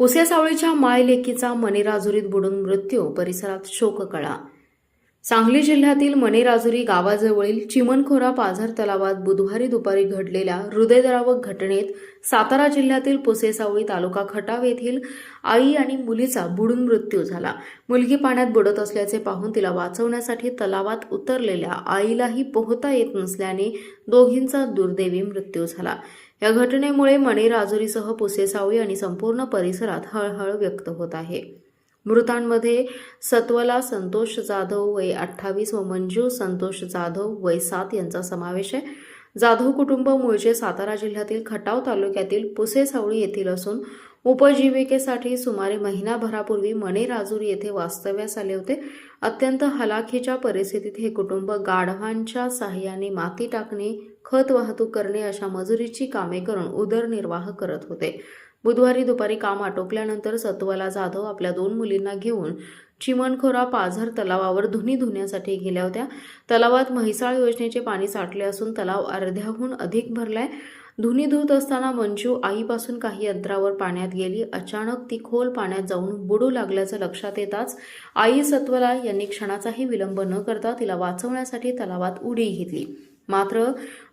पुसेसावळीच्या मायलेकीचा मणिराजुरीत बुडून मृत्यू, परिसरात शोककळा. सांगली जिल्ह्यातील मणिराजुरी गावाजवळील चिमणखोरा पाझर तलावात बुधवारी दुपारी घडलेल्या हृदयद्रावक घटनेत सातारा जिल्ह्यातील पुसेसावळी तालुका खटाव येथील आई आणि मुलीचा बुडून मृत्यू झाला. मुलगी पाण्यात बुडत असल्याचे पाहून तिला वाचवण्यासाठी तलावात उतरलेल्या आईलाही पोहता येत नसल्याने दोघींचा दुर्दैवी मृत्यू झाला. या घटनेमुळे मणिराजुरीसह पुसेसावळी आणि संपूर्ण परिसरात हळहळ व्यक्त होत आहे. मृतांमध्ये सत्वला संतोष जाधव वय 28 व मंजू संतोष जाधव वय 7 यांचा समावेश आहे. जाधव कुटुंब मूळचे सातारा जिल्ह्यातील खटाव तालुक्यातील पुसेसावळी येथील असून उपजीविकेसाठी सुमारे महिनाभरापूर्वी मणिराजुरी येथे वास्तव्यास आले होते. अत्यंत हलाखीच्या परिस्थितीत हे कुटुंब गाढवांच्या साहाय्याने माती टाकणे, खत वाहतूक करणे अशा मजुरीची कामे करून उदरनिर्वाह करत होते. बुधवारी दुपारी काम आटोपल्यानंतर सत्वला जाधव आपल्या 2 मुलींना घेऊन चिमणखोरा पाझर तलावावर धुणी धुण्यासाठी गेल्या होत्या. तलावात म्हैसाळ योजनेचे पाणी साठले असून तलाव अर्ध्याहून अधिक भरलाय. धुणी धुत असताना मंजू आईपासून काही अंतरावर पाण्यात गेली. अचानक ती खोल पाण्यात जाऊन बुडू लागल्याचं लक्षात येताच आई सत्वला यांनी क्षणाचाही विलंब न करता तिला वाचवण्यासाठी तलावात उडी घेतली. मात्र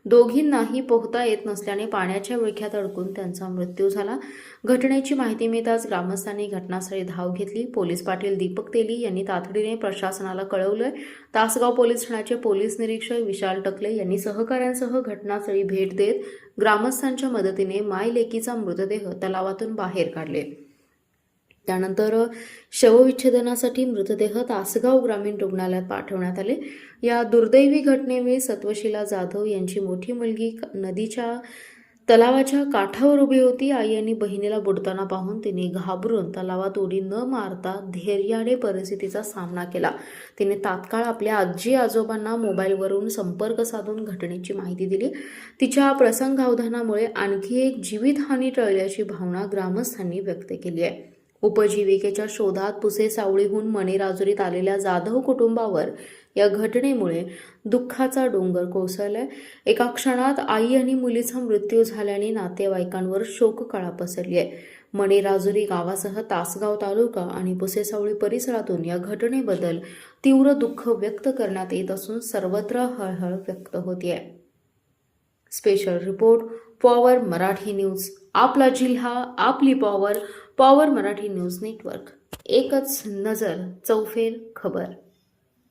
दोघींनाही पोहता येत नसल्याने पाण्याच्या विळख्यात अडकून त्यांचा मृत्यू झाला. घटनेची माहिती मिळताच ग्रामस्थांनी घटनास्थळी धाव घेतली. पोलीस पाटील दीपक तेली यांनी तातडीने प्रशासनाला कळवलंय. तासगाव पोलीस ठाण्याचे पोलीस निरीक्षक विशाल टकले यांनी सहकाऱ्यांसह घटनास्थळी भेट देत ग्रामस्थांच्या मदतीने मायलेकीचा मृतदेह तलावातून बाहेर काढले. त्यानंतर शवविच्छेदनासाठी मृतदेह तासगाव ग्रामीण रुग्णालयात पाठवण्यात आले. या दुर्दैवी घटनेवेळी सत्वशीला जाधव यांची मोठी मुलगी नदीच्या तलावाच्या काठावर उभी होती. आई आणि बहिणीला बुडताना पाहून तिने घाबरून तलावात उडी न मारता धैर्याने परिस्थितीचा सामना केला. तिने तात्काळ आपल्या आजी आजोबांना मोबाईलवरून संपर्क साधून घटनेची माहिती दिली. तिच्या प्रसंगावधानामुळे आणखी एक जीवितहानी टळल्याची भावना ग्रामस्थांनी व्यक्त केली आहे. उपजीविकेच्या शोधात पुसेसावळीहून मणिराजुरीत आलेल्या जाधव कुटुंबावर या घटनेमुळे दुःखाचा डोंगर कोसळलाय. एका क्षणात आई आणि मुलीचा मृत्यू झाल्याने नातेवाईकांवर शोककळा पसरली आहे. मणिराजुरी गावासह तासगाव तालुका आणि पुसेसावळी परिसरातून या घटनेबद्दल तीव्र दुःख व्यक्त करण्यात येत असून सर्वत्र हळहळ व्यक्त होतीये. Special report, power Marathi news. आपला जिल्हा, आपली power. Power Marathi news network. एकच नजर, चौफेर खबर.